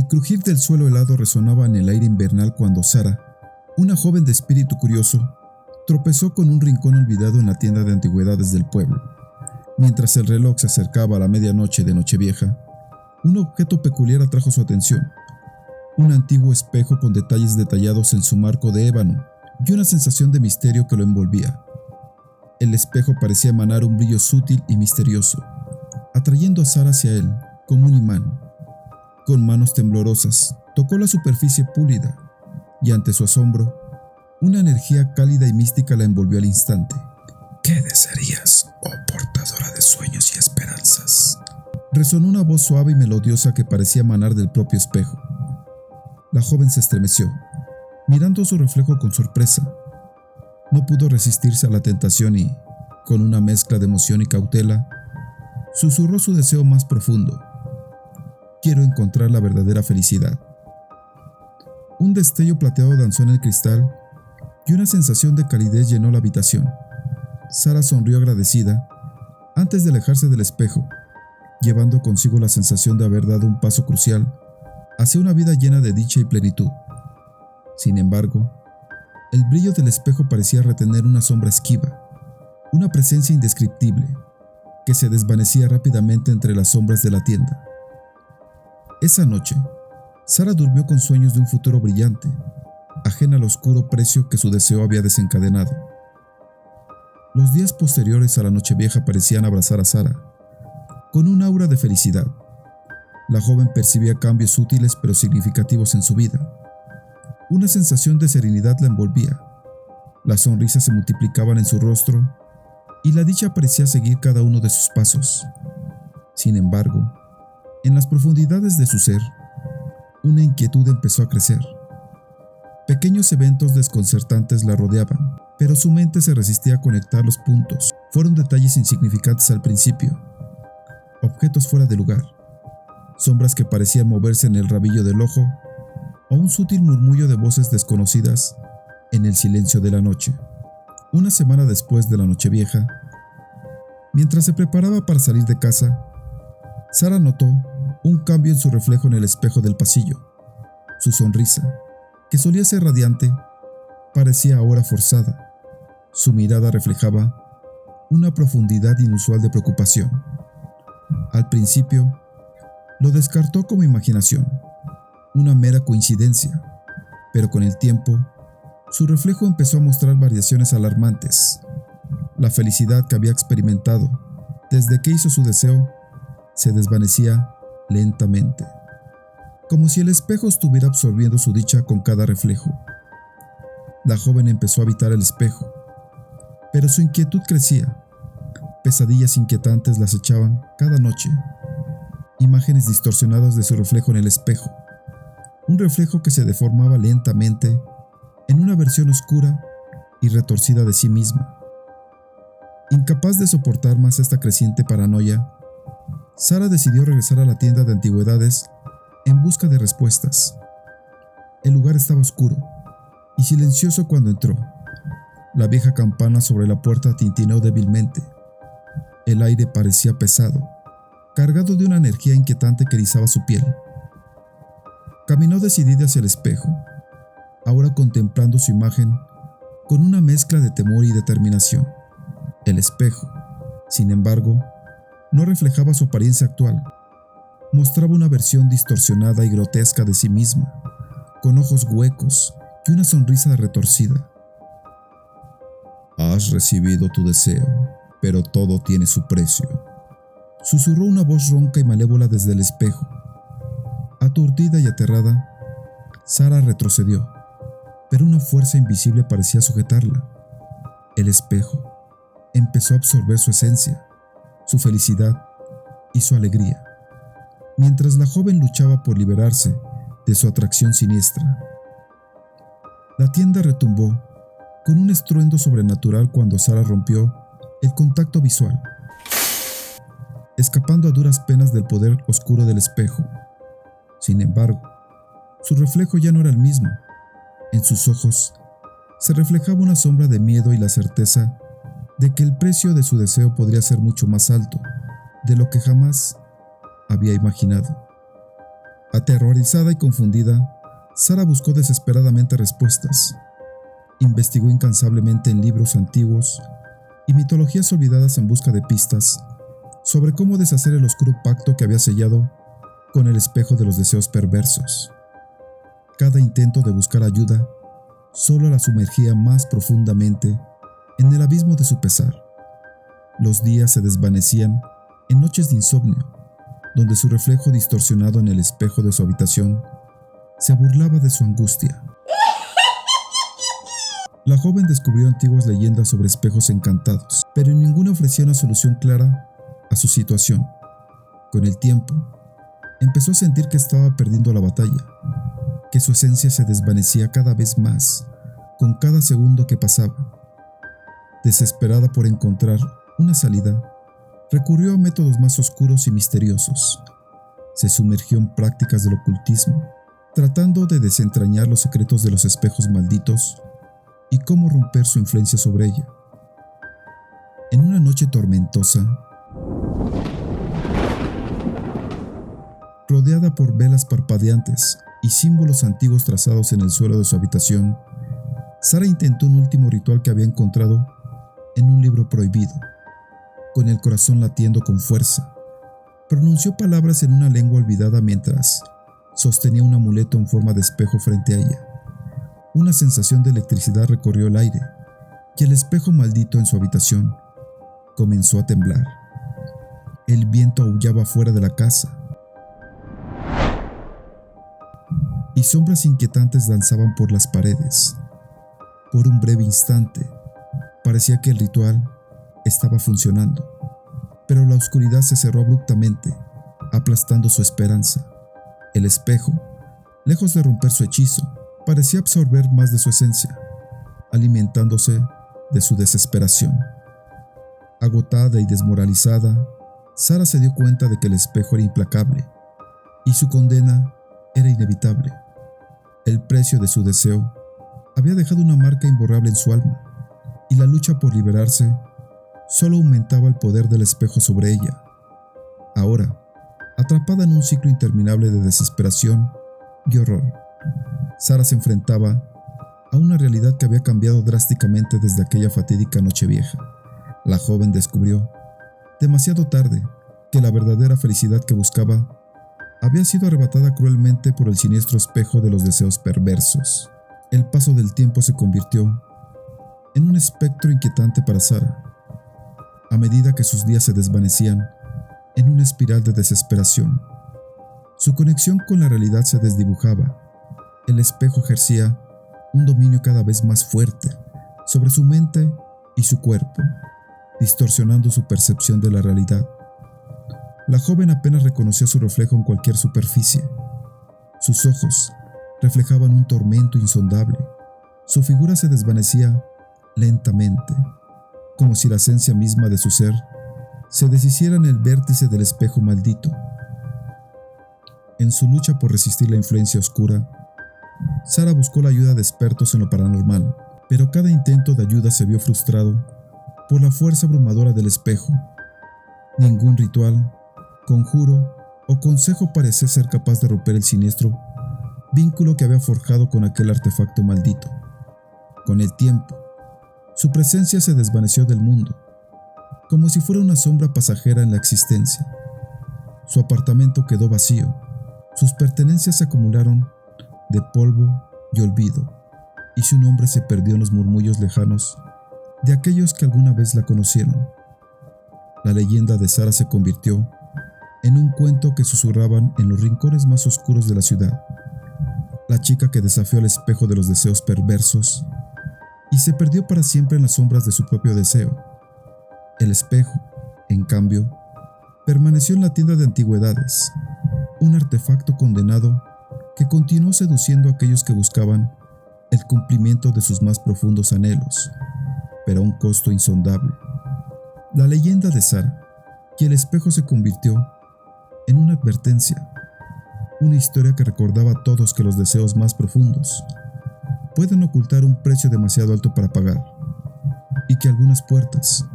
El crujir del suelo helado resonaba en el aire invernal cuando Sara, una joven de espíritu curioso, tropezó con un rincón olvidado en la tienda de antigüedades del pueblo. Mientras el reloj se acercaba a la medianoche de Nochevieja, un objeto peculiar atrajo su atención: un antiguo espejo con detalles detallados en su marco de ébano y una sensación de misterio que lo envolvía. El espejo parecía emanar un brillo sutil y misterioso, atrayendo a Sara hacia él como un imán. Con manos temblorosas, tocó la superficie púlida, y ante su asombro, una energía cálida y mística la envolvió al instante. ¿Qué desearías, oh portadora de sueños y esperanzas? Resonó una voz suave y melodiosa que parecía emanar del propio espejo. La joven se estremeció, mirando su reflejo con sorpresa. No pudo resistirse a la tentación y, con una mezcla de emoción y cautela, susurró su deseo más profundo: quiero encontrar la verdadera felicidad. Un destello plateado danzó en el cristal y una sensación de calidez llenó la habitación. Sara sonrió agradecida antes de alejarse del espejo, llevando consigo la sensación de haber dado un paso crucial hacia una vida llena de dicha y plenitud. Sin embargo, el brillo del espejo parecía retener una sombra esquiva, una presencia indescriptible que se desvanecía rápidamente entre las sombras de la tienda. Esa noche, Sara durmió con sueños de un futuro brillante, ajena al oscuro precio que su deseo había desencadenado. Los días posteriores a la Nochevieja parecían abrazar a Sara con un aura de felicidad. La joven percibía cambios sutiles pero significativos en su vida. Una sensación de serenidad la envolvía. Las sonrisas se multiplicaban en su rostro y la dicha parecía seguir cada uno de sus pasos. Sin embargo, en las profundidades de su ser, una inquietud empezó a crecer. Pequeños eventos desconcertantes la rodeaban, pero su mente se resistía a conectar los puntos. Fueron detalles insignificantes al principio, objetos fuera de lugar, sombras que parecían moverse en el rabillo del ojo, o un sutil murmullo de voces desconocidas en el silencio de la noche. Una semana después de la Nochevieja, mientras se preparaba para salir de casa, Sara notó un cambio en su reflejo en el espejo del pasillo. Su sonrisa, que solía ser radiante, parecía ahora forzada. Su mirada reflejaba una profundidad inusual de preocupación. Al principio, lo descartó como imaginación, una mera coincidencia, pero con el tiempo, su reflejo empezó a mostrar variaciones alarmantes. La felicidad que había experimentado desde que hizo su deseo se desvanecía lentamente, como si el espejo estuviera absorbiendo su dicha con cada reflejo. La joven empezó a habitar el espejo, pero su inquietud crecía. Pesadillas inquietantes la acechaban cada noche, imágenes distorsionadas de su reflejo en el espejo, un reflejo que se deformaba lentamente en una versión oscura y retorcida de sí misma. Incapaz de soportar más esta creciente paranoia, Sara decidió regresar a la tienda de antigüedades en busca de respuestas. El lugar estaba oscuro y silencioso cuando entró. La vieja campana sobre la puerta tintineó débilmente. El aire parecía pesado, cargado de una energía inquietante que erizaba su piel. Caminó decidida hacia el espejo, ahora contemplando su imagen con una mezcla de temor y determinación. El espejo, sin embargo, no reflejaba su apariencia actual. Mostraba una versión distorsionada y grotesca de sí misma, con ojos huecos y una sonrisa retorcida. Has recibido tu deseo, pero todo tiene su precio, susurró una voz ronca y malévola desde el espejo. Aturdida y aterrada, Sara retrocedió, pero una fuerza invisible parecía sujetarla. El espejo empezó a absorber su esencia, su felicidad y su alegría, mientras la joven luchaba por liberarse de su atracción siniestra. La tienda retumbó con un estruendo sobrenatural cuando Sara rompió el contacto visual, escapando a duras penas del poder oscuro del espejo. Sin embargo, su reflejo ya no era el mismo. En sus ojos se reflejaba una sombra de miedo y la certeza de que el precio de su deseo podría ser mucho más alto de lo que jamás había imaginado. Aterrorizada y confundida, Sara buscó desesperadamente respuestas. Investigó incansablemente en libros antiguos y mitologías olvidadas en busca de pistas sobre cómo deshacer el oscuro pacto que había sellado con el espejo de los deseos perversos. Cada intento de buscar ayuda solo la sumergía más profundamente en el abismo de su pesar. Los días se desvanecían en noches de insomnio, donde su reflejo distorsionado en el espejo de su habitación se burlaba de su angustia. La joven descubrió antiguas leyendas sobre espejos encantados, pero ninguna ofrecía una solución clara a su situación. Con el tiempo, empezó a sentir que estaba perdiendo la batalla, que su esencia se desvanecía cada vez más con cada segundo que pasaba. Desesperada por encontrar una salida, recurrió a métodos más oscuros y misteriosos. Se sumergió en prácticas del ocultismo, tratando de desentrañar los secretos de los espejos malditos y cómo romper su influencia sobre ella. En una noche tormentosa, rodeada por velas parpadeantes y símbolos antiguos trazados en el suelo de su habitación, Sara intentó un último ritual que había encontrado en un libro prohibido. Con el corazón latiendo con fuerza, pronunció palabras en una lengua olvidada mientras sostenía un amuleto en forma de espejo frente a ella. Una sensación de electricidad recorrió el aire y el espejo maldito en su habitación comenzó a temblar. El viento aullaba fuera de la casa y sombras inquietantes danzaban por las paredes. Por un breve instante, parecía que el ritual estaba funcionando, pero la oscuridad se cerró abruptamente, aplastando su esperanza. El espejo, lejos de romper su hechizo, parecía absorber más de su esencia, alimentándose de su desesperación. Agotada y desmoralizada, Sara se dio cuenta de que el espejo era implacable y su condena era inevitable. El precio de su deseo había dejado una marca imborrable en su alma, y la lucha por liberarse solo aumentaba el poder del espejo sobre ella. Ahora, atrapada en un ciclo interminable de desesperación y horror, Sara se enfrentaba a una realidad que había cambiado drásticamente desde aquella fatídica noche vieja. La joven descubrió, demasiado tarde, que la verdadera felicidad que buscaba había sido arrebatada cruelmente por el siniestro espejo de los deseos perversos. El paso del tiempo se convirtió en un espectro inquietante para Sara, a medida que sus días se desvanecían en una espiral de desesperación. Su conexión con la realidad se desdibujaba. El espejo ejercía un dominio cada vez más fuerte sobre su mente y su cuerpo, distorsionando su percepción de la realidad. La joven apenas reconocía su reflejo en cualquier superficie. Sus ojos reflejaban un tormento insondable. Su figura se desvanecía lentamente, como si la esencia misma de su ser se deshiciera en el vértice del espejo maldito. En su lucha por resistir la influencia oscura, Sara buscó la ayuda de expertos en lo paranormal, pero cada intento de ayuda se vio frustrado por la fuerza abrumadora del espejo. Ningún ritual, conjuro o consejo parecía ser capaz de romper el siniestro vínculo que había forjado con aquel artefacto maldito. Con el tiempo, su presencia se desvaneció del mundo, como si fuera una sombra pasajera en la existencia. Su apartamento quedó vacío, sus pertenencias se acumularon de polvo y olvido, y su nombre se perdió en los murmullos lejanos de aquellos que alguna vez la conocieron. La leyenda de Sara se convirtió en un cuento que susurraban en los rincones más oscuros de la ciudad. La chica que desafió al espejo de los deseos perversos y se perdió para siempre en las sombras de su propio deseo. El espejo, en cambio, permaneció en la tienda de antigüedades, un artefacto condenado que continuó seduciendo a aquellos que buscaban el cumplimiento de sus más profundos anhelos, pero a un costo insondable. La leyenda de Sara y el espejo se convirtió en una advertencia, una historia que recordaba a todos que los deseos más profundos pueden ocultar un precio demasiado alto para pagar, y que algunas puertas,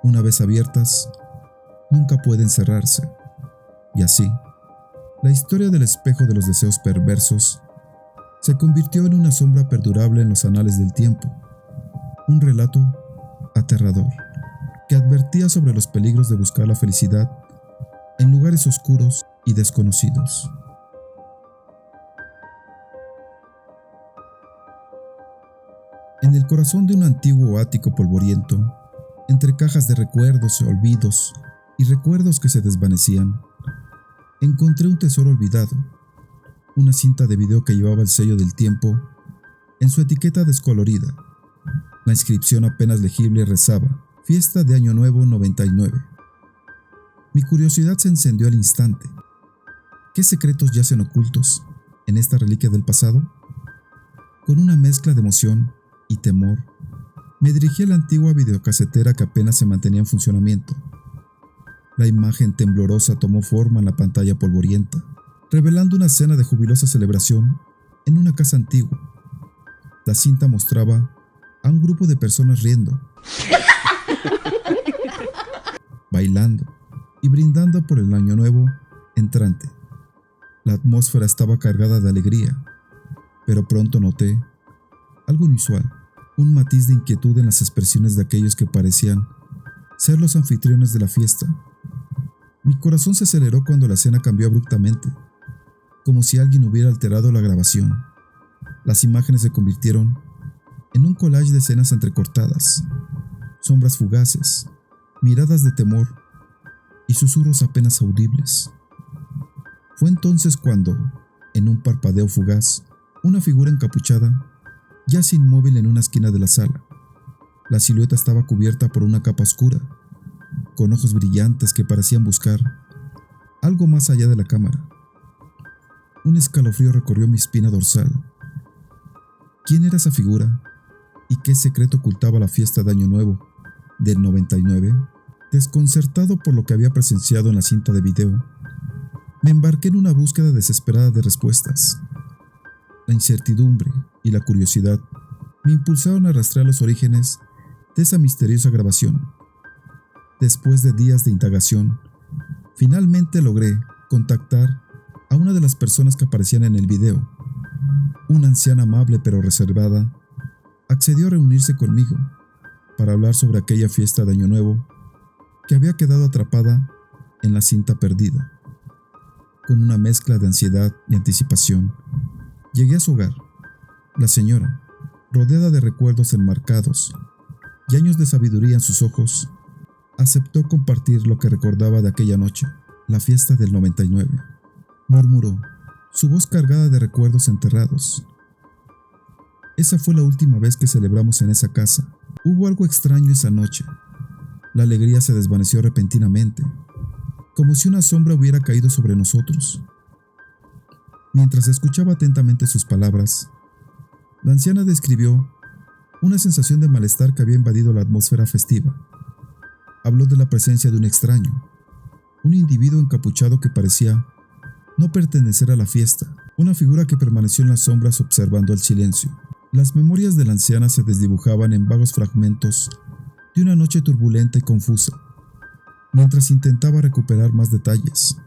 una vez abiertas, nunca pueden cerrarse. Y así, La historia del espejo de los deseos perversos se convirtió en una sombra perdurable en los anales del tiempo, un relato aterrador que advertía sobre los peligros de buscar la felicidad en lugares oscuros y desconocidos. En el corazón de un antiguo ático polvoriento, entre cajas de recuerdos, olvidos y recuerdos que se desvanecían, encontré un tesoro olvidado, una cinta de video que llevaba el sello del tiempo en su etiqueta descolorida. La inscripción apenas legible rezaba: Fiesta de Año Nuevo 99. Mi curiosidad se encendió al instante. ¿Qué secretos yacen ocultos en esta reliquia del pasado? Con una mezcla de emoción y temor, me dirigí a la antigua videocasetera que apenas se mantenía en funcionamiento. La imagen temblorosa tomó forma en la pantalla polvorienta, revelando una escena de jubilosa celebración en una casa antigua. La cinta mostraba a un grupo de personas riendo, bailando y brindando por el año nuevo entrante. La atmósfera estaba cargada de alegría, pero pronto noté algo inusual, un matiz de inquietud en las expresiones de aquellos que parecían ser los anfitriones de la fiesta. Mi corazón se aceleró cuando la escena cambió abruptamente, como si alguien hubiera alterado la grabación. Las imágenes se convirtieron en un collage de escenas entrecortadas, sombras fugaces, miradas de temor y susurros apenas audibles. Fue entonces cuando, en un parpadeo fugaz, una figura encapuchada yace inmóvil en una esquina de la sala. La silueta estaba cubierta por una capa oscura, con ojos brillantes que parecían buscar algo más allá de la cámara. Un escalofrío recorrió mi espina dorsal. ¿Quién era esa figura? ¿Y qué secreto ocultaba la fiesta de Año Nuevo del 99? Desconcertado por lo que había presenciado en la cinta de video, me embarqué en una búsqueda desesperada de respuestas. La incertidumbre y la curiosidad me impulsaron a rastrear los orígenes de esa misteriosa grabación. Después de días de indagación, finalmente logré contactar a una de las personas que aparecían en el video. Una anciana amable pero reservada accedió a reunirse conmigo para hablar sobre aquella fiesta de Año Nuevo que había quedado atrapada en la cinta perdida. Con una mezcla de ansiedad y anticipación, llegué a su hogar. La señora, rodeada de recuerdos enmarcados y años de sabiduría en sus ojos, aceptó compartir lo que recordaba de aquella noche, la fiesta del 99. Murmuró, su voz cargada de recuerdos enterrados. Esa fue la última vez que celebramos en esa casa. Hubo algo extraño esa noche. La alegría se desvaneció repentinamente, como si una sombra hubiera caído sobre nosotros. Mientras escuchaba atentamente sus palabras, la anciana describió una sensación de malestar que había invadido la atmósfera festiva. Habló de la presencia de un extraño, un individuo encapuchado que parecía no pertenecer a la fiesta, una figura que permaneció en las sombras observando el silencio. Las memorias de la anciana se desdibujaban en vagos fragmentos de una noche turbulenta y confusa. Mientras intentaba recuperar más detalles,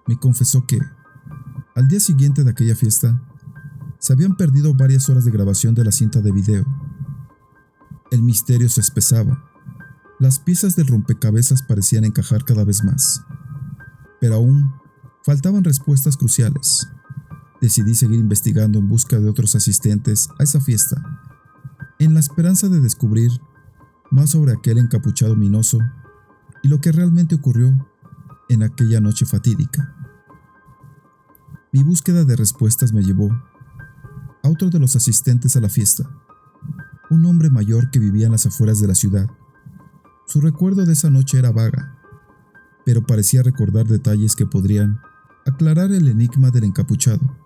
me confesó que, al día siguiente de aquella fiesta, se habían perdido varias horas de grabación de la cinta de video. El misterio se espesaba. Las piezas del rompecabezas parecían encajar cada vez más. Pero aún faltaban respuestas cruciales. Decidí seguir investigando en busca de otros asistentes a esa fiesta, en la esperanza de descubrir más sobre aquel encapuchado ominoso y lo que realmente ocurrió en aquella noche fatídica. Mi búsqueda de respuestas me llevó a otro de los asistentes a la fiesta, un hombre mayor que vivía en las afueras de la ciudad. Su recuerdo de esa noche era vaga, pero parecía recordar detalles que podrían aclarar el enigma del encapuchado.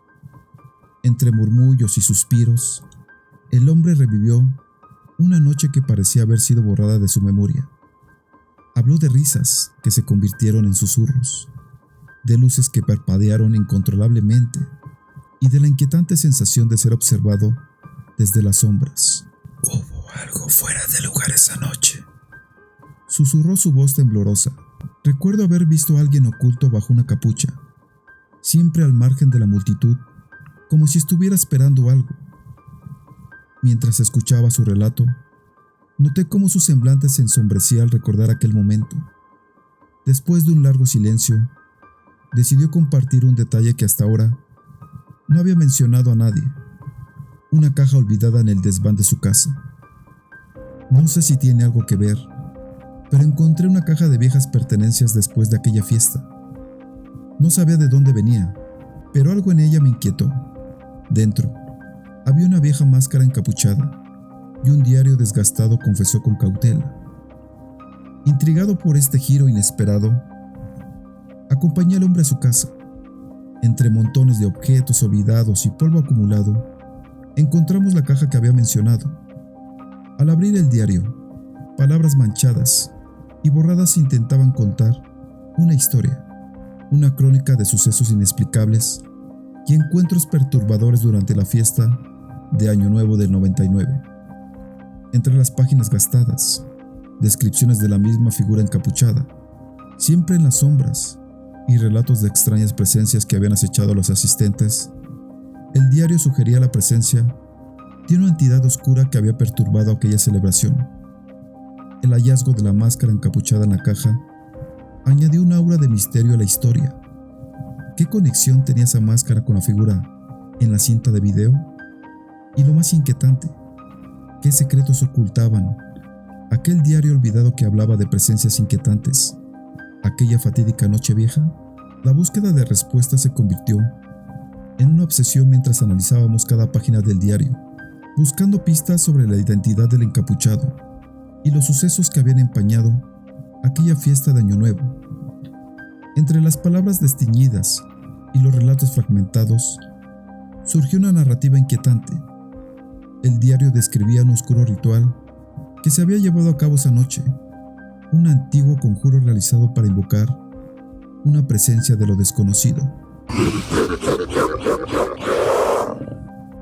Entre murmullos y suspiros, el hombre revivió una noche que parecía haber sido borrada de su memoria. Habló de risas que se convirtieron en susurros, de luces que parpadearon incontrolablemente y de la inquietante sensación de ser observado desde las sombras. Hubo algo fuera de lugar esa noche, susurró su voz temblorosa. Recuerdo haber visto a alguien oculto bajo una capucha, siempre al margen de la multitud, como si estuviera esperando algo. Mientras escuchaba su relato, noté cómo su semblante se ensombrecía al recordar aquel momento. Después de un largo silencio, decidió compartir un detalle que hasta ahora no había mencionado a nadie: una caja olvidada en el desván de su casa. No sé si tiene algo que ver, pero encontré una caja de viejas pertenencias después de aquella fiesta. No sabía de dónde venía, pero algo en ella me inquietó. Dentro había una vieja máscara encapuchada y un diario desgastado, confesó con cautela. Intrigado por este giro inesperado, acompañé al hombre a su casa. Entre montones de objetos olvidados y polvo acumulado, encontramos la caja que había mencionado. Al abrir el diario, palabras manchadas y borradas intentaban contar una historia, una crónica de sucesos inexplicables y encuentros perturbadores durante la fiesta de Año Nuevo del 99. Entre las páginas gastadas, descripciones de la misma figura encapuchada, siempre en las sombras, y relatos de extrañas presencias que habían acechado a los asistentes, el diario sugería la presencia de una entidad oscura que había perturbado aquella celebración. El hallazgo de la máscara encapuchada en la caja añadió un aura de misterio a la historia. ¿Qué conexión tenía esa máscara con la figura en la cinta de video? Y lo más inquietante, ¿qué secretos ocultaban aquel diario olvidado que hablaba de presencias inquietantes? Aquella fatídica noche vieja, la búsqueda de respuestas se convirtió en una obsesión mientras analizábamos cada página del diario, buscando pistas sobre la identidad del encapuchado y los sucesos que habían empañado aquella fiesta de Año Nuevo. Entre las palabras desteñidas y los relatos fragmentados, surgió una narrativa inquietante. El diario describía un oscuro ritual que se había llevado a cabo esa noche, un antiguo conjuro realizado para invocar una presencia de lo desconocido.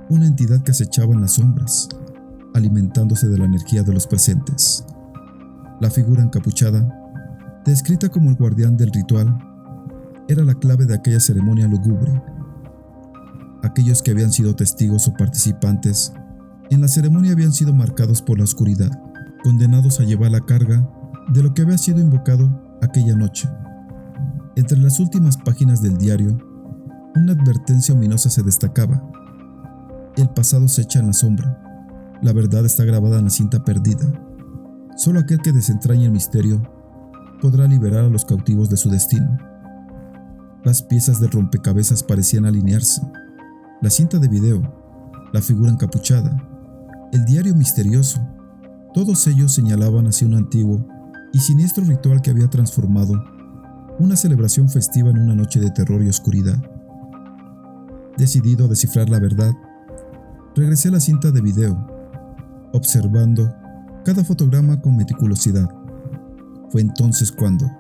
Una entidad que acechaba en las sombras, alimentándose de la energía de los presentes. La figura encapuchada, descrita como el guardián del ritual, era la clave de aquella ceremonia lúgubre. Aquellos que habían sido testigos o participantes en la ceremonia habían sido marcados por la oscuridad, condenados a llevar la carga de lo que había sido invocado aquella noche. Entre las últimas páginas del diario, una advertencia ominosa se destacaba: el pasado se echa en la sombra, la verdad está grabada en la cinta perdida. Solo aquel que desentrañe el misterio podrá liberar a los cautivos de su destino. Las piezas del rompecabezas parecían alinearse: la cinta de video, la figura encapuchada, el diario misterioso. Todos ellos señalaban hacia un antiguo y siniestro ritual que había transformado una celebración festiva en una noche de terror y oscuridad. Decidido a descifrar la verdad, regresé a la cinta de video, observando cada fotograma con meticulosidad. Fue entonces cuando,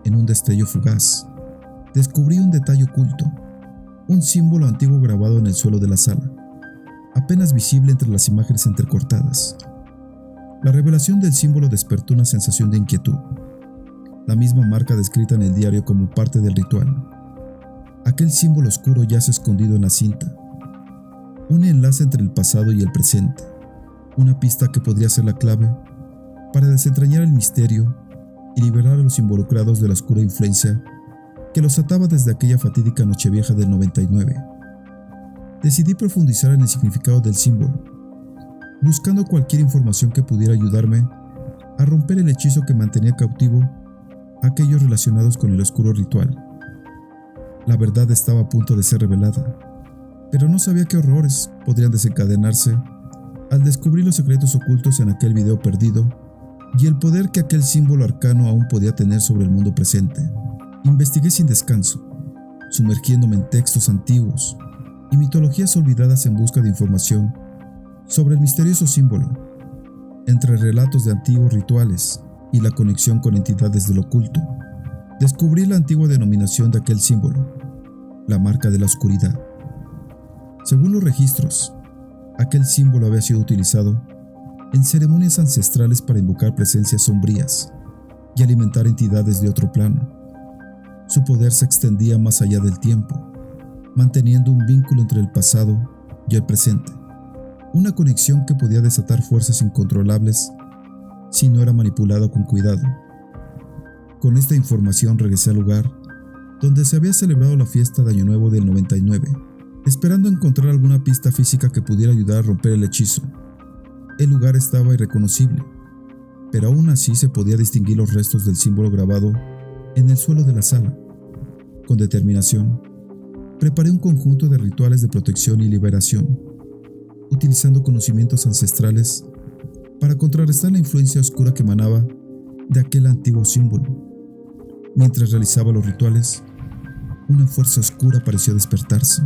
en un destello fugaz, descubrí un detalle oculto, un símbolo antiguo grabado en el suelo de la sala, apenas visible entre las imágenes entrecortadas. La revelación del símbolo despertó una sensación de inquietud. La misma marca descrita en el diario como parte del ritual. Aquel símbolo oscuro yace escondido en la cinta. Un enlace entre el pasado y el presente. Una pista que podría ser la clave para desentrañar el misterio y liberar a los involucrados de la oscura influencia que los ataba desde aquella fatídica nochevieja del 99. Decidí profundizar en el significado del símbolo, buscando cualquier información que pudiera ayudarme a romper el hechizo que mantenía cautivo a aquellos relacionados con el oscuro ritual. La verdad estaba a punto de ser revelada, pero no sabía qué horrores podrían desencadenarse al descubrir los secretos ocultos en aquel video perdido y el poder que aquel símbolo arcano aún podía tener sobre el mundo presente. Investigué sin descanso, sumergiéndome en textos antiguos y mitologías olvidadas en busca de información sobre el misterioso símbolo. Entre relatos de antiguos rituales y la conexión con entidades del oculto, descubrí la antigua denominación de aquel símbolo: la marca de la oscuridad. Según los registros, aquel símbolo había sido utilizado en ceremonias ancestrales para invocar presencias sombrías y alimentar entidades de otro plano. Su poder se extendía más allá del tiempo, manteniendo un vínculo entre el pasado y el presente, una conexión que podía desatar fuerzas incontrolables si no era manipulada con cuidado. Con esta información regresé al lugar donde se había celebrado la fiesta de Año Nuevo del 99, esperando encontrar alguna pista física que pudiera ayudar a romper el hechizo. El lugar estaba irreconocible, pero aún así se podía distinguir los restos del símbolo grabado en el suelo de la sala. Con determinación, preparé un conjunto de rituales de protección y liberación, utilizando conocimientos ancestrales para contrarrestar la influencia oscura que emanaba de aquel antiguo símbolo. Mientras realizaba los rituales, una fuerza oscura pareció despertarse,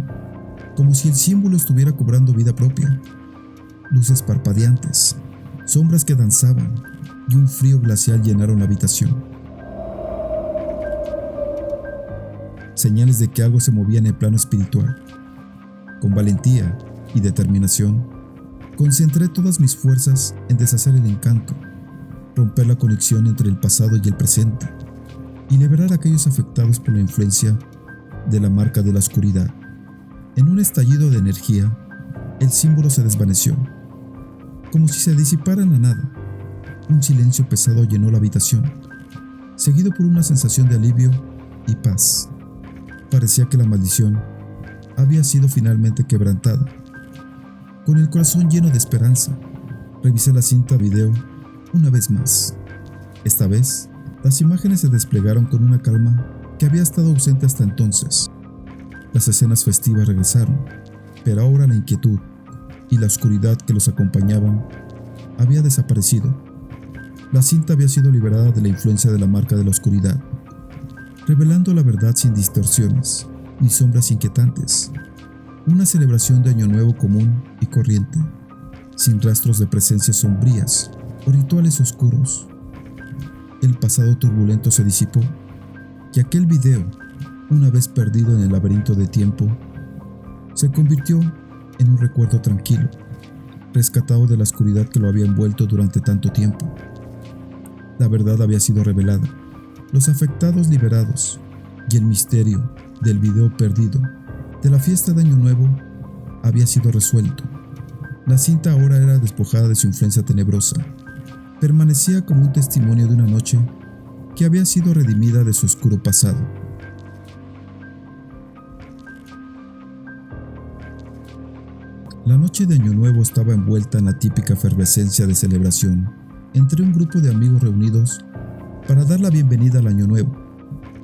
como si el símbolo estuviera cobrando vida propia. Luces parpadeantes, sombras que danzaban y un frío glacial llenaron la habitación. Señales de que algo se movía en el plano espiritual. Con valentía y determinación, concentré todas mis fuerzas en deshacer el encanto, romper la conexión entre el pasado y el presente, y liberar a aquellos afectados por la influencia de la marca de la oscuridad. En un estallido de energía, el símbolo se desvaneció, como si se disipara en la nada. Un silencio pesado llenó la habitación, seguido por una sensación de alivio y paz. Parecía que la maldición había sido finalmente quebrantada. Con el corazón lleno de esperanza, revisé la cinta video una vez más. Esta vez, las imágenes se desplegaron con una calma que había estado ausente hasta entonces. Las escenas festivas regresaron, pero ahora la inquietud y la oscuridad que los acompañaban había desaparecido. La cinta había sido liberada de la influencia de la marca de la oscuridad, revelando la verdad sin distorsiones ni sombras inquietantes. Una celebración de Año Nuevo común y corriente, sin rastros de presencias sombrías o rituales oscuros. El pasado turbulento se disipó, y aquel video, una vez perdido en el laberinto de tiempo, se convirtió en un recuerdo tranquilo, rescatado de la oscuridad que lo había envuelto durante tanto tiempo. La verdad había sido revelada, los afectados liberados, y el misterio del video perdido de la fiesta de Año Nuevo había sido resuelto. La cinta ahora era despojada de su influencia tenebrosa. Permanecía como un testimonio de una noche que había sido redimida de su oscuro pasado. La noche de Año Nuevo estaba envuelta en la típica efervescencia de celebración entre un grupo de amigos reunidos para dar la bienvenida al Año Nuevo.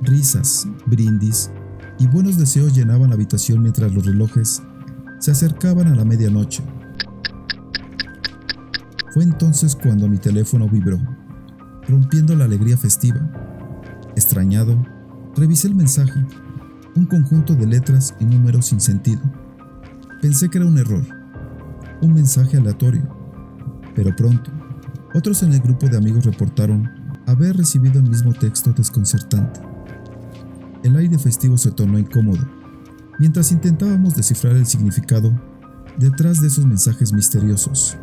Risas, brindis y buenos deseos llenaban la habitación mientras los relojes se acercaban a la medianoche. Fue entonces cuando mi teléfono vibró, rompiendo la alegría festiva. Extrañado, revisé el mensaje, un conjunto de letras y números sin sentido. Pensé que era un error, un mensaje aleatorio, pero pronto, otros en el grupo de amigos reportaron haber recibido el mismo texto desconcertante. El aire festivo se tornó incómodo, mientras intentábamos descifrar el significado detrás de esos mensajes misteriosos.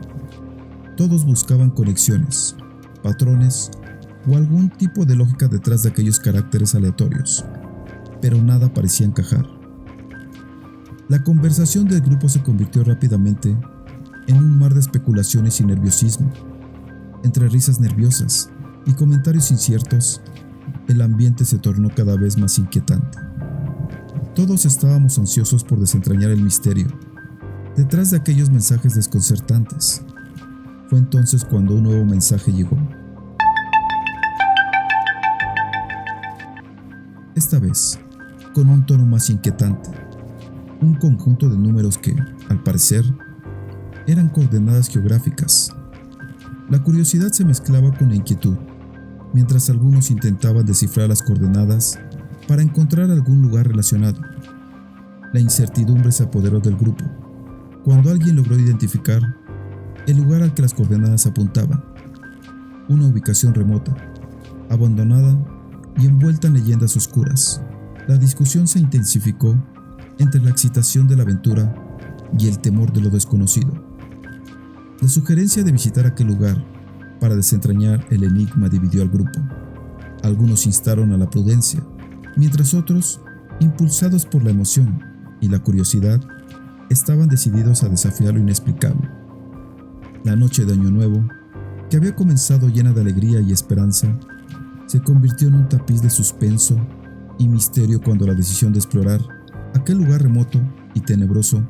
Todos buscaban conexiones, patrones o algún tipo de lógica detrás de aquellos caracteres aleatorios, pero nada parecía encajar. La conversación del grupo se convirtió rápidamente en un mar de especulaciones y nerviosismo. Entre risas nerviosas y comentarios inciertos, el ambiente se tornó cada vez más inquietante. Todos estábamos ansiosos por desentrañar el misterio detrás de aquellos mensajes desconcertantes. Fue entonces cuando un nuevo mensaje llegó. Esta vez, con un tono más inquietante, un conjunto de números que, al parecer, eran coordenadas geográficas. La curiosidad se mezclaba con la inquietud, mientras algunos intentaban descifrar las coordenadas para encontrar algún lugar relacionado. La incertidumbre se apoderó del grupo, cuando alguien logró identificar el lugar al que las coordenadas apuntaban: una ubicación remota, abandonada y envuelta en leyendas oscuras. La discusión se intensificó entre la excitación de la aventura y el temor de lo desconocido. La sugerencia de visitar aquel lugar para desentrañar el enigma dividió al grupo. Algunos instaron a la prudencia, mientras otros, impulsados por la emoción y la curiosidad, estaban decididos a desafiar lo inexplicable. La noche de Año Nuevo, que había comenzado llena de alegría y esperanza, se convirtió en un tapiz de suspenso y misterio cuando la decisión de explorar aquel lugar remoto y tenebroso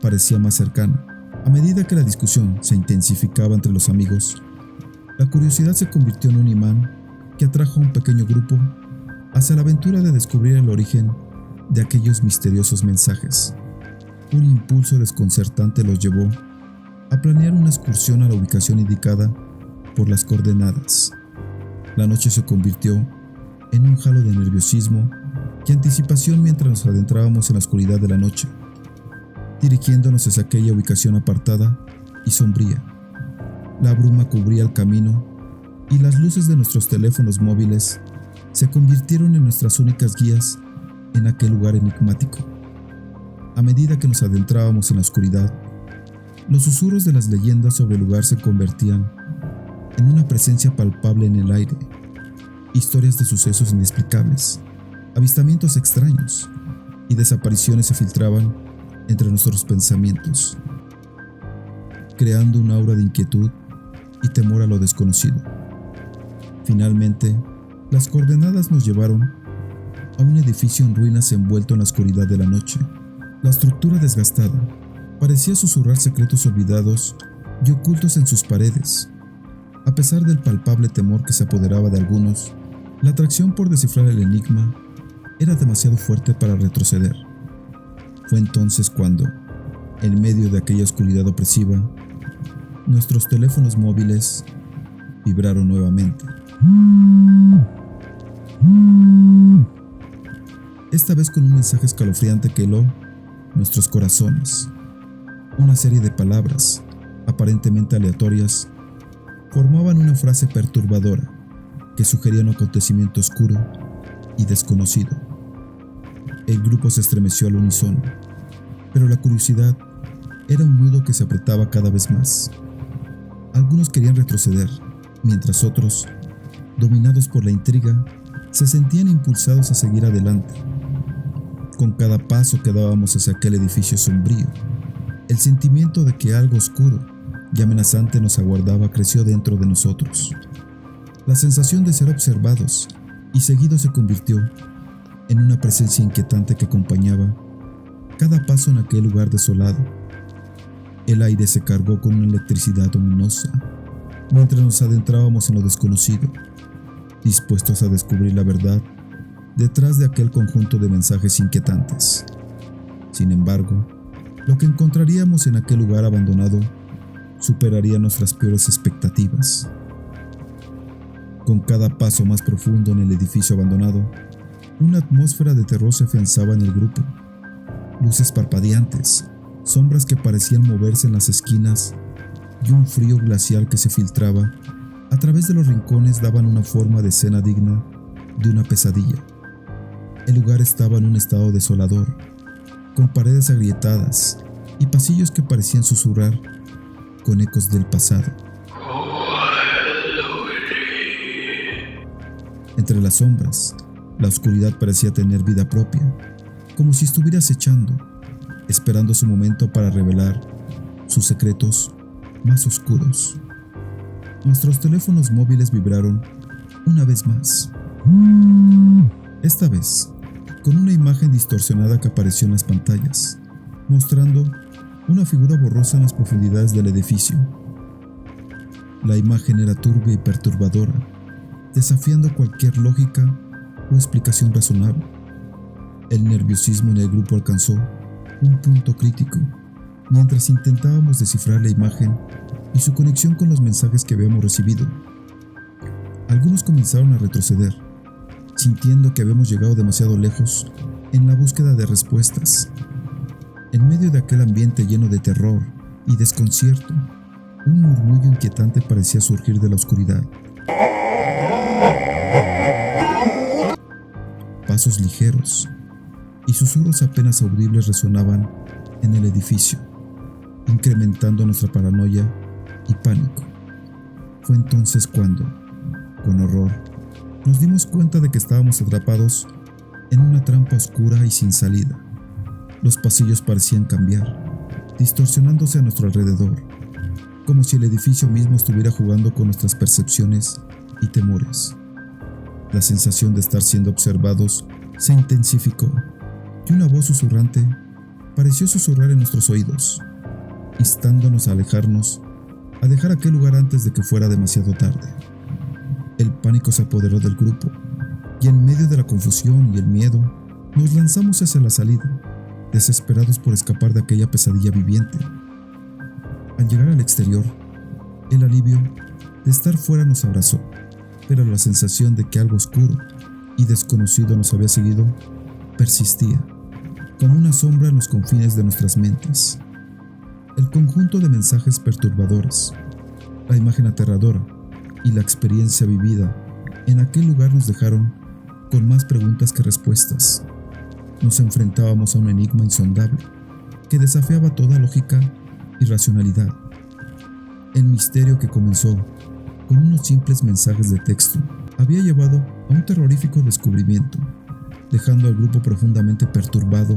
parecía más cercana. A medida que la discusión se intensificaba entre los amigos, la curiosidad se convirtió en un imán que atrajo a un pequeño grupo hacia la aventura de descubrir el origen de aquellos misteriosos mensajes. Un impulso desconcertante los llevó a planear una excursión a la ubicación indicada por las coordenadas. La noche se convirtió en un halo de nerviosismo y anticipación mientras nos adentrábamos en la oscuridad de la noche, dirigiéndonos hacia aquella ubicación apartada y sombría. La bruma cubría el camino y las luces de nuestros teléfonos móviles se convirtieron en nuestras únicas guías en aquel lugar enigmático. A medida que nos adentrábamos en la oscuridad, los susurros de las leyendas sobre el lugar se convertían en una presencia palpable en el aire. Historias de sucesos inexplicables, avistamientos extraños y desapariciones se filtraban entre nuestros pensamientos, creando un aura de inquietud y temor a lo desconocido. Finalmente, las coordenadas nos llevaron a un edificio en ruinas envuelto en la oscuridad de la noche. La estructura desgastada parecía susurrar secretos olvidados y ocultos en sus paredes. A pesar del palpable temor que se apoderaba de algunos, la atracción por descifrar el enigma era demasiado fuerte para retroceder. Fue entonces cuando, en medio de aquella oscuridad opresiva, nuestros teléfonos móviles vibraron nuevamente. Esta vez con un mensaje escalofriante que heló nuestros corazones. Una serie de palabras, aparentemente aleatorias, formaban una frase perturbadora que sugería un acontecimiento oscuro y desconocido. El grupo se estremeció al unísono, pero la curiosidad era un nudo que se apretaba cada vez más. Algunos querían retroceder, mientras otros, dominados por la intriga, se sentían impulsados a seguir adelante. Con cada paso que dábamos hacia aquel edificio sombrío, el sentimiento de que algo oscuro y amenazante nos aguardaba creció dentro de nosotros. La sensación de ser observados y seguidos se convirtió en una presencia inquietante que acompañaba cada paso en aquel lugar desolado. El aire se cargó con una electricidad ominosa mientras nos adentrábamos en lo desconocido, dispuestos a descubrir la verdad detrás de aquel conjunto de mensajes inquietantes. Sin embargo, lo que encontraríamos en aquel lugar abandonado superaría nuestras peores expectativas. Con cada paso más profundo en el edificio abandonado, una atmósfera de terror se afianzaba en el grupo. Luces parpadeantes, sombras que parecían moverse en las esquinas y un frío glacial que se filtraba a través de los rincones daban una forma de escena digna de una pesadilla. El lugar estaba en un estado desolador, con paredes agrietadas y pasillos que parecían susurrar con ecos del pasado. Entre las sombras, la oscuridad parecía tener vida propia, como si estuviera acechando, esperando su momento para revelar sus secretos más oscuros. Nuestros teléfonos móviles vibraron una vez más. Esta vez, con una imagen distorsionada que apareció en las pantallas, mostrando una figura borrosa en las profundidades del edificio. La imagen era turbia y perturbadora, desafiando cualquier lógica o explicación razonable. El nerviosismo en el grupo alcanzó un punto crítico, mientras intentábamos descifrar la imagen y su conexión con los mensajes que habíamos recibido. Algunos comenzaron a retroceder, sintiendo que habíamos llegado demasiado lejos en la búsqueda de respuestas. En medio de aquel ambiente lleno de terror y desconcierto, un murmullo inquietante parecía surgir de la oscuridad. Pasos ligeros y susurros apenas audibles resonaban en el edificio, incrementando nuestra paranoia y pánico. Fue entonces cuando, con horror, nos dimos cuenta de que estábamos atrapados en una trampa oscura y sin salida. Los pasillos parecían cambiar, distorsionándose a nuestro alrededor, como si el edificio mismo estuviera jugando con nuestras percepciones y temores. La sensación de estar siendo observados se intensificó y una voz susurrante pareció susurrar en nuestros oídos, instándonos a alejarnos, a dejar aquel lugar antes de que fuera demasiado tarde. El pánico se apoderó del grupo y en medio de la confusión y el miedo nos lanzamos hacia la salida, desesperados por escapar de aquella pesadilla viviente. Al llegar al exterior, el alivio de estar fuera nos abrazó, pero la sensación de que algo oscuro y desconocido nos había seguido persistía, como una sombra en los confines de nuestras mentes. El conjunto de mensajes perturbadores, la imagen aterradora y la experiencia vivida en aquel lugar nos dejaron con más preguntas que respuestas. Nos enfrentábamos a un enigma insondable que desafiaba toda lógica y racionalidad. El misterio que comenzó con unos simples mensajes de texto había llevado a un terrorífico descubrimiento, dejando al grupo profundamente perturbado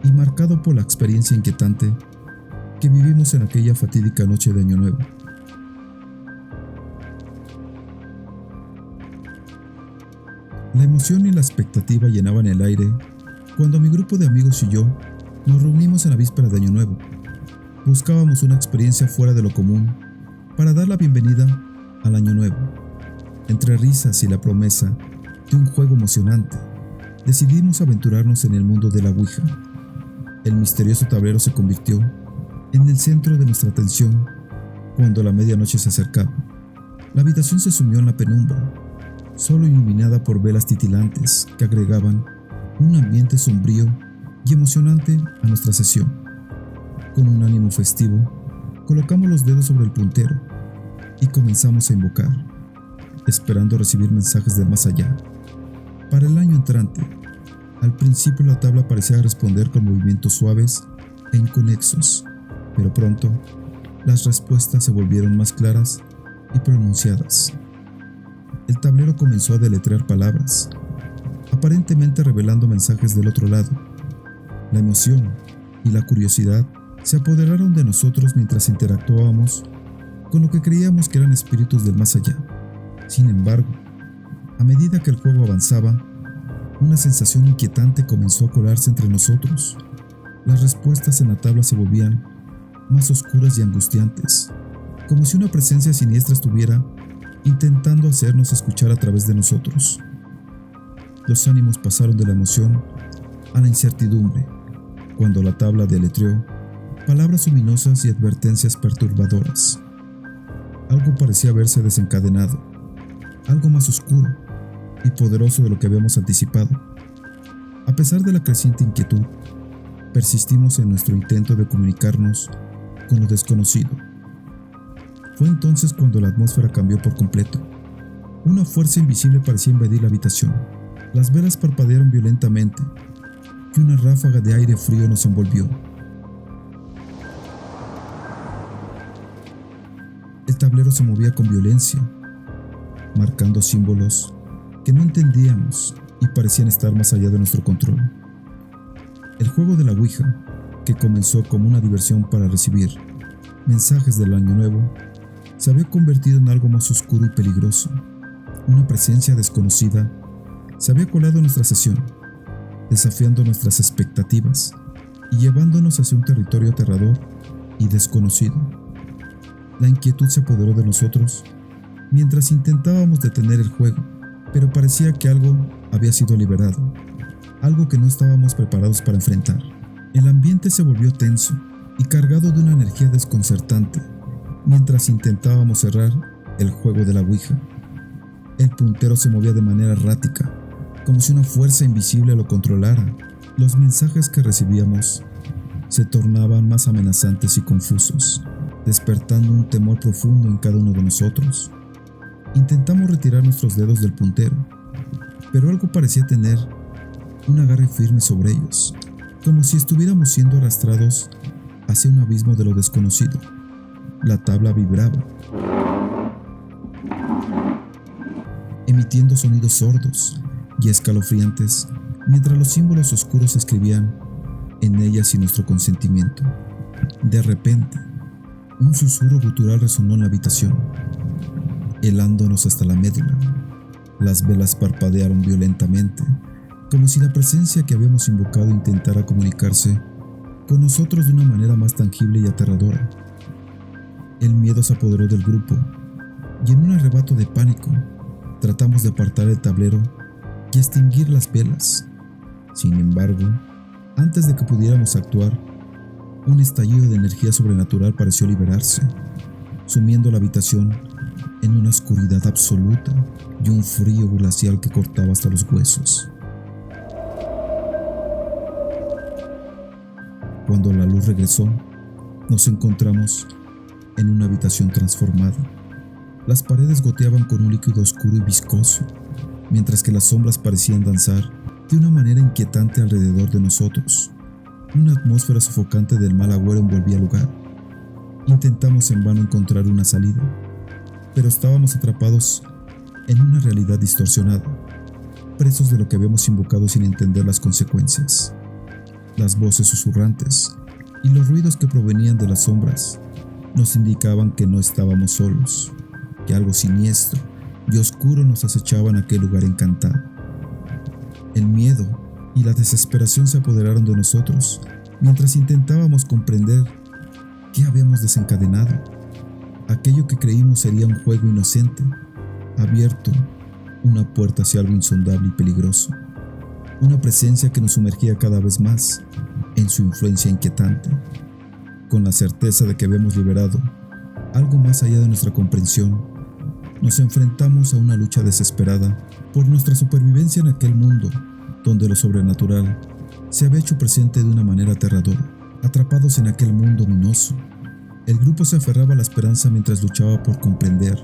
y marcado por la experiencia inquietante que vivimos en aquella fatídica noche de Año Nuevo. La emoción y la expectativa llenaban el aire cuando mi grupo de amigos y yo nos reunimos en la víspera de Año Nuevo. Buscábamos una experiencia fuera de lo común para dar la bienvenida al Año Nuevo. Entre risas y la promesa de un juego emocionante, decidimos aventurarnos en el mundo de la Ouija. El misterioso tablero se convirtió en el centro de nuestra atención cuando la medianoche se acercaba. La habitación se sumió en la penumbra, solo iluminada por velas titilantes que agregaban un ambiente sombrío y emocionante a nuestra sesión. Con un ánimo festivo, colocamos los dedos sobre el puntero y comenzamos a invocar, esperando recibir mensajes del más allá. Para el año entrante, al principio la tabla parecía responder con movimientos suaves e inconexos, pero pronto las respuestas se volvieron más claras y pronunciadas. El tablero comenzó a deletrear palabras, aparentemente revelando mensajes del otro lado. La emoción y la curiosidad se apoderaron de nosotros mientras interactuábamos con lo que creíamos que eran espíritus del más allá. Sin embargo, a medida que el juego avanzaba, una sensación inquietante comenzó a colarse entre nosotros. Las respuestas en la tabla se volvían más oscuras y angustiantes, como si una presencia siniestra estuviera intentando hacernos escuchar a través de nosotros. Los ánimos pasaron de la emoción a la incertidumbre, cuando la tabla deletreó palabras luminosas y advertencias perturbadoras. Algo parecía haberse desencadenado, algo más oscuro y poderoso de lo que habíamos anticipado. A pesar de la creciente inquietud, persistimos en nuestro intento de comunicarnos con lo desconocido. Fue entonces cuando la atmósfera cambió por completo. Una fuerza invisible parecía invadir la habitación. Las velas parpadearon violentamente y una ráfaga de aire frío nos envolvió. El tablero se movía con violencia, marcando símbolos que no entendíamos y parecían estar más allá de nuestro control. El juego de la Ouija, que comenzó como una diversión para recibir mensajes del Año Nuevo, se había convertido en algo más oscuro y peligroso. Una presencia desconocida se había colado en nuestra sesión, desafiando nuestras expectativas y llevándonos hacia un territorio aterrador y desconocido. La inquietud se apoderó de nosotros mientras intentábamos detener el juego, pero parecía que algo había sido liberado, algo que no estábamos preparados para enfrentar. El ambiente se volvió tenso y cargado de una energía desconcertante mientras intentábamos cerrar el juego de la Ouija. El puntero se movía de manera errática, como si una fuerza invisible lo controlara. Los mensajes que recibíamos se tornaban más amenazantes y confusos, despertando un temor profundo en cada uno de nosotros. Intentamos retirar nuestros dedos del puntero, pero algo parecía tener un agarre firme sobre ellos, como si estuviéramos siendo arrastrados hacia un abismo de lo desconocido. La tabla vibraba, emitiendo sonidos sordos y escalofriantes mientras los símbolos oscuros se escribían en ellas sin nuestro consentimiento. De repente, un susurro gutural resonó en la habitación, helándonos hasta la médula. Las velas parpadearon violentamente, como si la presencia que habíamos invocado intentara comunicarse con nosotros de una manera más tangible y aterradora. El miedo se apoderó del grupo, y en un arrebato de pánico, tratamos de apartar el tablero y extinguir las velas. Sin embargo, antes de que pudiéramos actuar, un estallido de energía sobrenatural pareció liberarse, sumiendo la habitación en una oscuridad absoluta y un frío glacial que cortaba hasta los huesos. Cuando la luz regresó, nos encontramos en una habitación transformada. Las paredes goteaban con un líquido oscuro y viscoso, mientras que las sombras parecían danzar de una manera inquietante alrededor de nosotros. Una atmósfera sofocante del mal agüero envolvía el lugar. Intentamos en vano encontrar una salida, pero estábamos atrapados en una realidad distorsionada, presos de lo que habíamos invocado sin entender las consecuencias. Las voces susurrantes y los ruidos que provenían de las sombras nos indicaban que no estábamos solos, que algo siniestro y oscuro nos acechaba en aquel lugar encantado. El miedo y la desesperación se apoderaron de nosotros mientras intentábamos comprender qué habíamos desencadenado. Aquello que creímos sería un juego inocente, abierto una puerta hacia algo insondable y peligroso, una presencia que nos sumergía cada vez más en su influencia inquietante. Con la certeza de que habíamos liberado algo más allá de nuestra comprensión, nos enfrentamos a una lucha desesperada por nuestra supervivencia en aquel mundo donde lo sobrenatural se había hecho presente de una manera aterradora. Atrapados en aquel mundo ominoso, el grupo se aferraba a la esperanza mientras luchaba por comprender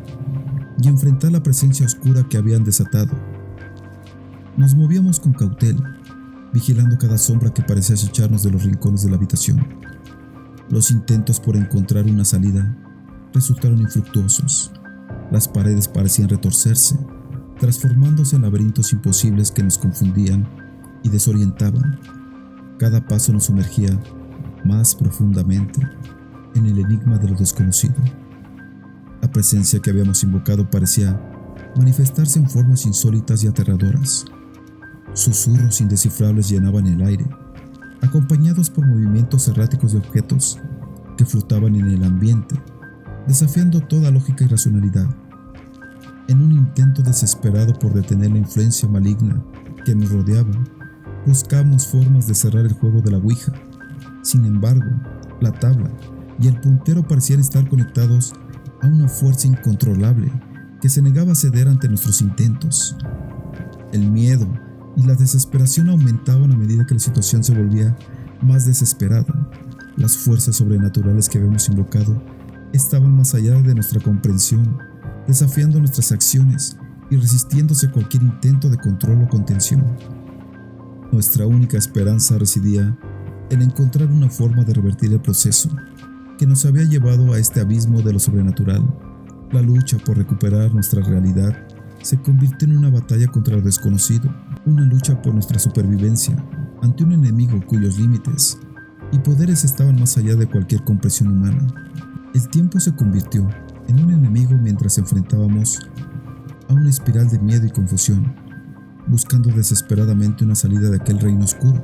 y enfrentar la presencia oscura que habían desatado. Nos movíamos con cautela, vigilando cada sombra que parecía acecharnos de los rincones de la habitación. Los intentos por encontrar una salida resultaron infructuosos. Las paredes parecían retorcerse, transformándose en laberintos imposibles que nos confundían y desorientaban. Cada paso nos sumergía más profundamente en el enigma de lo desconocido. La presencia que habíamos invocado parecía manifestarse en formas insólitas y aterradoras. Susurros indescifrables llenaban el aire, acompañados por movimientos erráticos de objetos que flotaban en el ambiente, desafiando toda lógica y racionalidad. En un intento desesperado por detener la influencia maligna que nos rodeaba, buscamos formas de cerrar el juego de la Ouija. Sin embargo, la tabla y el puntero parecían estar conectados a una fuerza incontrolable que se negaba a ceder ante nuestros intentos. El miedo y la desesperación aumentaban a medida que la situación se volvía más desesperada. Las fuerzas sobrenaturales que habíamos invocado estaban más allá de nuestra comprensión, desafiando nuestras acciones y resistiéndose a cualquier intento de control o contención. Nuestra única esperanza residía en encontrar una forma de revertir el proceso que nos había llevado a este abismo de lo sobrenatural. La lucha por recuperar nuestra realidad se convirtió en una batalla contra lo desconocido, una lucha por nuestra supervivencia ante un enemigo cuyos límites y poderes estaban más allá de cualquier comprensión humana. El tiempo se convirtió en un enemigo mientras enfrentábamos a una espiral de miedo y confusión, buscando desesperadamente una salida de aquel reino oscuro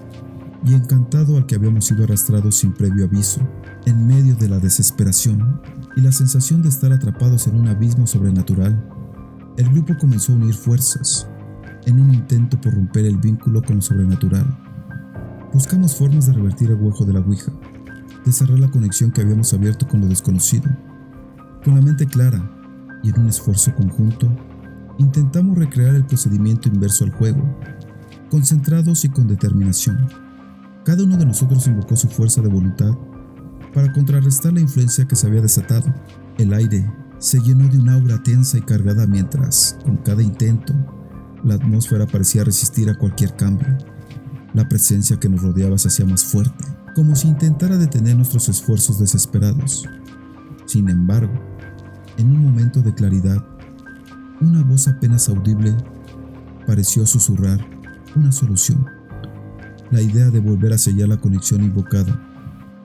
y encantado al que habíamos sido arrastrados sin previo aviso. En medio de la desesperación y la sensación de estar atrapados en un abismo sobrenatural, el grupo comenzó a unir fuerzas en un intento por romper el vínculo con lo sobrenatural. Buscamos formas de revertir el hueco de la Ouija, de cerrar la conexión que habíamos abierto con lo desconocido. Con la mente clara y en un esfuerzo conjunto, intentamos recrear el procedimiento inverso al juego, concentrados y con determinación. Cada uno de nosotros invocó su fuerza de voluntad para contrarrestar la influencia que se había desatado. El aire se llenó de una aura tensa y cargada mientras, con cada intento, la atmósfera parecía resistir a cualquier cambio. La presencia que nos rodeaba se hacía más fuerte, como si intentara detener nuestros esfuerzos desesperados. Sin embargo, en un momento de claridad, una voz apenas audible pareció susurrar una solución. La idea de volver a sellar la conexión invocada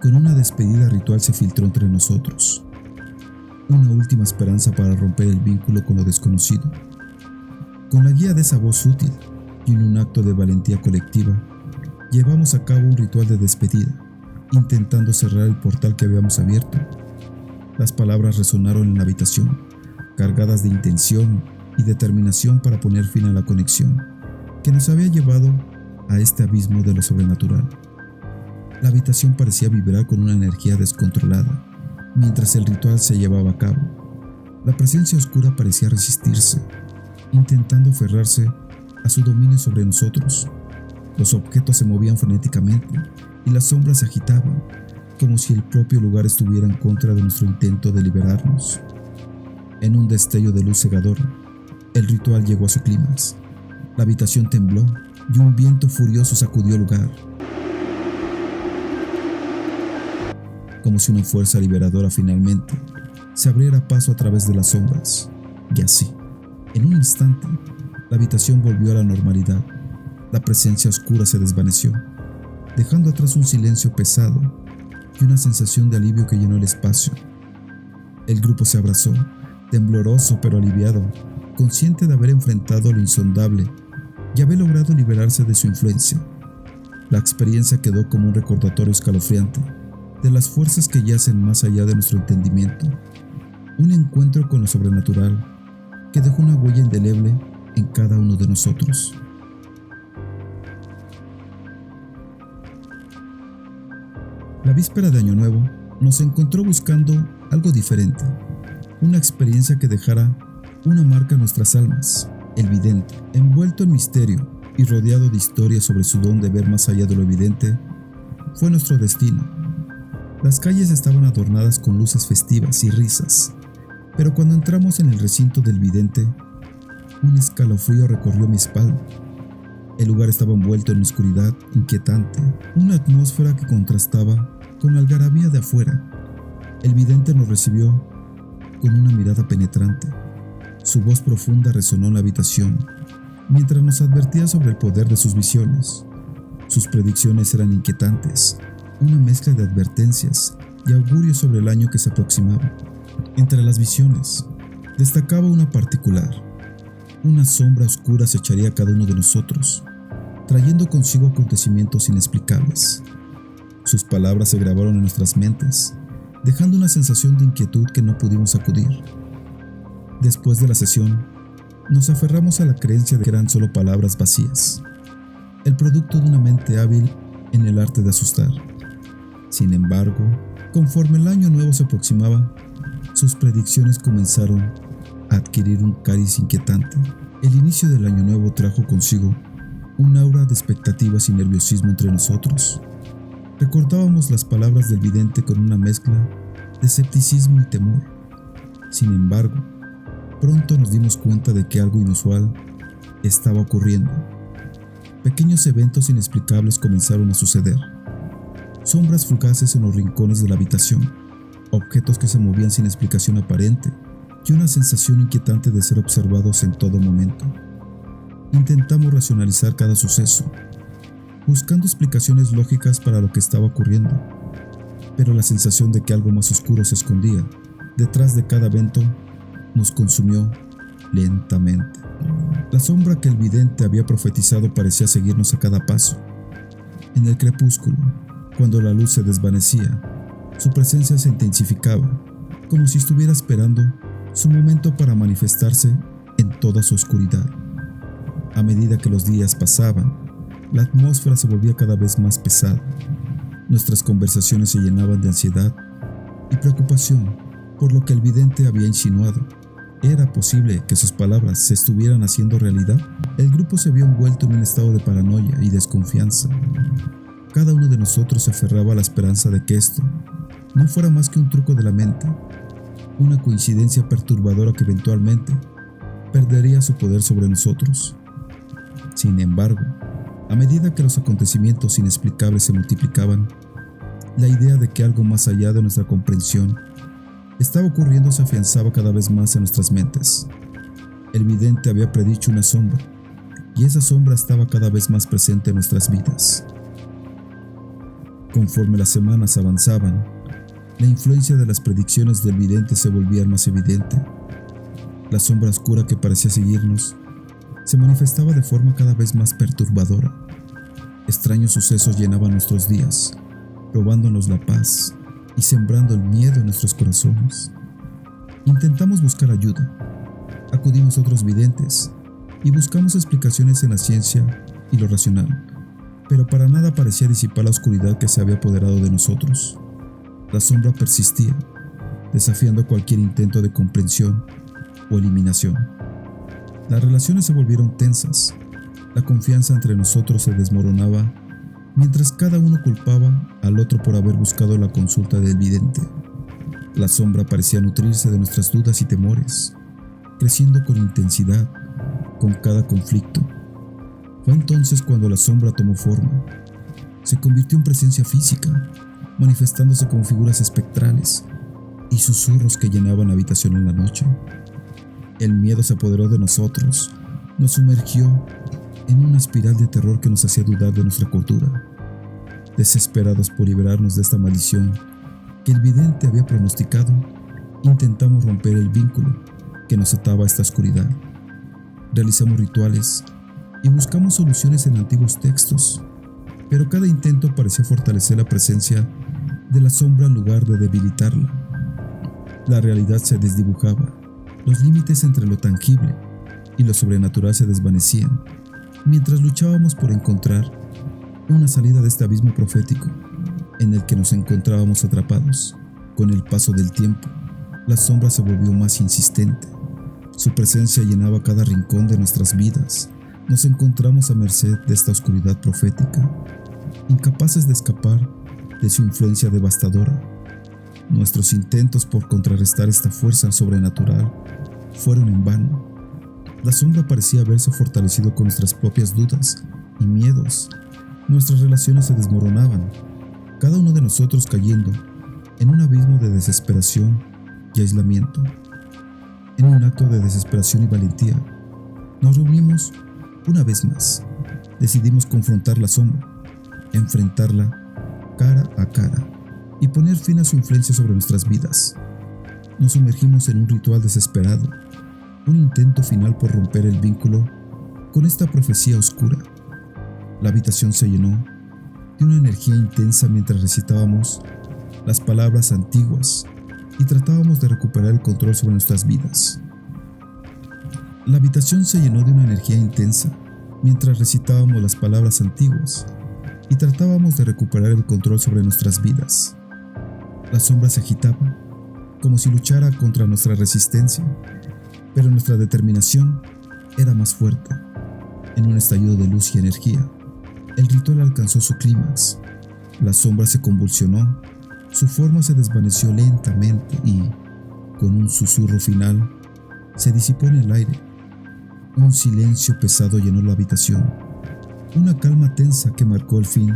con una despedida ritual se filtró entre nosotros. Una última esperanza para romper el vínculo con lo desconocido. Con la guía de esa voz útil y en un acto de valentía colectiva, llevamos a cabo un ritual de despedida, intentando cerrar el portal que habíamos abierto. Las palabras resonaron en la habitación, cargadas de intención y determinación para poner fin a la conexión que nos había llevado a este abismo de lo sobrenatural. La habitación parecía vibrar con una energía descontrolada mientras el ritual se llevaba a cabo. La presencia oscura parecía resistirse, intentando aferrarse a su dominio sobre nosotros. Los objetos se movían frenéticamente y las sombras se agitaban, como si el propio lugar estuviera en contra de nuestro intento de liberarnos. En un destello de luz cegadora, el ritual llegó a su clímax. La habitación tembló y un viento furioso sacudió el lugar, como si una fuerza liberadora finalmente se abriera paso a través de las sombras. Y así, en un instante, la habitación volvió a la normalidad. La presencia oscura se desvaneció, dejando atrás un silencio pesado y una sensación de alivio que llenó el espacio. El grupo se abrazó, tembloroso pero aliviado, consciente de haber enfrentado lo insondable y haber logrado liberarse de su influencia. La experiencia quedó como un recordatorio escalofriante de las fuerzas que yacen más allá de nuestro entendimiento. Un encuentro con lo sobrenatural que dejó una huella indeleble en cada uno de nosotros. La víspera de Año Nuevo nos encontró buscando algo diferente, una experiencia que dejara una marca en nuestras almas. El vidente, envuelto en misterio y rodeado de historias sobre su don de ver más allá de lo evidente, fue nuestro destino. Las calles estaban adornadas con luces festivas y risas, pero cuando entramos en el recinto del vidente, un escalofrío recorrió mi espalda. El lugar estaba envuelto en oscuridad inquietante, una atmósfera que contrastaba con la algarabía de afuera. El vidente nos recibió con una mirada penetrante. Su voz profunda resonó en la habitación, mientras nos advertía sobre el poder de sus visiones. Sus predicciones eran inquietantes, una mezcla de advertencias y augurios sobre el año que se aproximaba. Entre las visiones, destacaba una particular. Una sombra oscura acecharía a cada uno de nosotros, trayendo consigo acontecimientos inexplicables. Sus palabras se grabaron en nuestras mentes, dejando una sensación de inquietud que no pudimos sacudir. Después de la sesión, nos aferramos a la creencia de que eran solo palabras vacías, el producto de una mente hábil en el arte de asustar. Sin embargo, conforme el año nuevo se aproximaba, sus predicciones comenzaron a adquirir un cariz inquietante. El inicio del año nuevo trajo consigo un aura de expectativas y nerviosismo entre nosotros. Recordábamos las palabras del vidente con una mezcla de escepticismo y temor. Sin embargo, pronto nos dimos cuenta de que algo inusual estaba ocurriendo. Pequeños eventos inexplicables comenzaron a suceder. Sombras fugaces en los rincones de la habitación, objetos que se movían sin explicación aparente y una sensación inquietante de ser observados en todo momento. Intentamos racionalizar cada suceso, buscando explicaciones lógicas para lo que estaba ocurriendo, pero la sensación de que algo más oscuro se escondía detrás de cada evento nos consumió lentamente. La sombra que el vidente había profetizado parecía seguirnos a cada paso. En el crepúsculo, cuando la luz se desvanecía, su presencia se intensificaba, como si estuviera esperando su momento para manifestarse en toda su oscuridad. A medida que los días pasaban, la atmósfera se volvía cada vez más pesada. Nuestras conversaciones se llenaban de ansiedad y preocupación por lo que el vidente había insinuado. ¿Era posible que sus palabras se estuvieran haciendo realidad? El grupo se vio envuelto en un estado de paranoia y desconfianza. Cada uno de nosotros se aferraba a la esperanza de que esto no fuera más que un truco de la mente, una coincidencia perturbadora que eventualmente perdería su poder sobre nosotros. Sin embargo, a medida que los acontecimientos inexplicables se multiplicaban, la idea de que algo más allá de nuestra comprensión estaba ocurriendo se afianzaba cada vez más en nuestras mentes. El vidente había predicho una sombra, y esa sombra estaba cada vez más presente en nuestras vidas. Conforme las semanas avanzaban, la influencia de las predicciones del vidente se volvía más evidente. La sombra oscura que parecía seguirnos se manifestaba de forma cada vez más perturbadora. Extraños sucesos llenaban nuestros días, robándonos la paz y sembrando el miedo en nuestros corazones. Intentamos buscar ayuda, acudimos a otros videntes y buscamos explicaciones en la ciencia y lo racional, pero para nada parecía disipar la oscuridad que se había apoderado de nosotros. La sombra persistía, desafiando cualquier intento de comprensión o eliminación. Las relaciones se volvieron tensas, la confianza entre nosotros se desmoronaba, mientras cada uno culpaba al otro por haber buscado la consulta del vidente. La sombra parecía nutrirse de nuestras dudas y temores, creciendo con intensidad con cada conflicto. Fue entonces cuando la sombra tomó forma. Se convirtió en presencia física, manifestándose como figuras espectrales y susurros que llenaban la habitación en la noche. El miedo se apoderó de nosotros, nos sumergió en una espiral de terror que nos hacía dudar de nuestra cordura. Desesperados por liberarnos de esta maldición que el vidente había pronosticado, intentamos romper el vínculo que nos ataba a esta oscuridad. Realizamos rituales y buscamos soluciones en antiguos textos, pero cada intento parecía fortalecer la presencia de la sombra en lugar de debilitarla. La realidad se desdibujaba, los límites entre lo tangible y lo sobrenatural se desvanecían, mientras luchábamos por encontrar una salida de este abismo profético en el que nos encontrábamos atrapados. Con el paso del tiempo, la sombra se volvió más insistente. Su presencia llenaba cada rincón de nuestras vidas. Nos encontramos a merced de esta oscuridad profética, incapaces de escapar de su influencia devastadora. Nuestros intentos por contrarrestar esta fuerza sobrenatural fueron en vano. La sombra parecía haberse fortalecido con nuestras propias dudas y miedos. Nuestras relaciones se desmoronaban, cada uno de nosotros cayendo en un abismo de desesperación y aislamiento. En un acto de desesperación y valentía, nos reunimos una vez más. Decidimos confrontar la sombra, enfrentarla cara a cara y poner fin a su influencia sobre nuestras vidas. Nos sumergimos en un ritual desesperado, un intento final por romper el vínculo con esta profecía oscura. La habitación se llenó de una energía intensa mientras recitábamos las palabras antiguas y tratábamos de recuperar el control sobre nuestras vidas. La habitación se llenó de una energía intensa mientras recitábamos las palabras antiguas y tratábamos de recuperar el control sobre nuestras vidas. La sombra se agitaba, como si luchara contra nuestra resistencia, pero nuestra determinación era más fuerte. En un estallido de luz y energía, el ritual alcanzó su clímax. La sombra se convulsionó, su forma se desvaneció lentamente y, con un susurro final, se disipó en el aire. Un silencio pesado llenó la habitación, una calma tensa que marcó el fin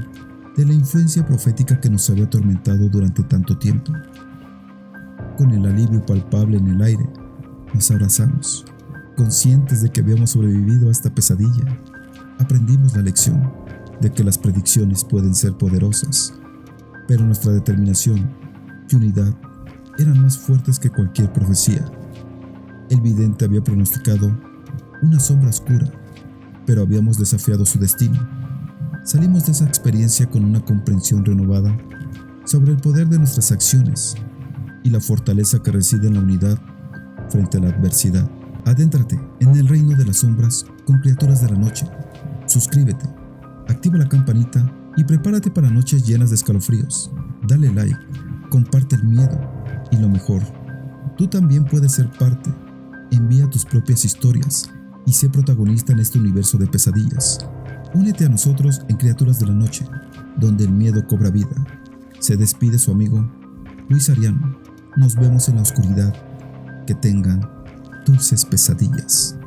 de la influencia profética que nos había atormentado durante tanto tiempo. Con el alivio palpable en el aire, nos abrazamos, conscientes de que habíamos sobrevivido a esta pesadilla. Aprendimos la lección de que las predicciones pueden ser poderosas, pero nuestra determinación y unidad eran más fuertes que cualquier profecía. El vidente había pronosticado una sombra oscura, pero habíamos desafiado su destino. Salimos de esa experiencia con una comprensión renovada sobre el poder de nuestras acciones y la fortaleza que reside en la unidad frente a la adversidad. Adéntrate en el reino de las sombras con criaturas de la noche. Suscríbete, activa la campanita y prepárate para noches llenas de escalofríos. Dale like, comparte el miedo y lo mejor, tú también puedes ser parte. Envía tus propias historias y sé protagonista en este universo de pesadillas. Únete a nosotros en Criaturas de la Noche, donde el miedo cobra vida. Se despide su amigo Luis Ariano. Nos vemos en la oscuridad. Que tengan dulces pesadillas.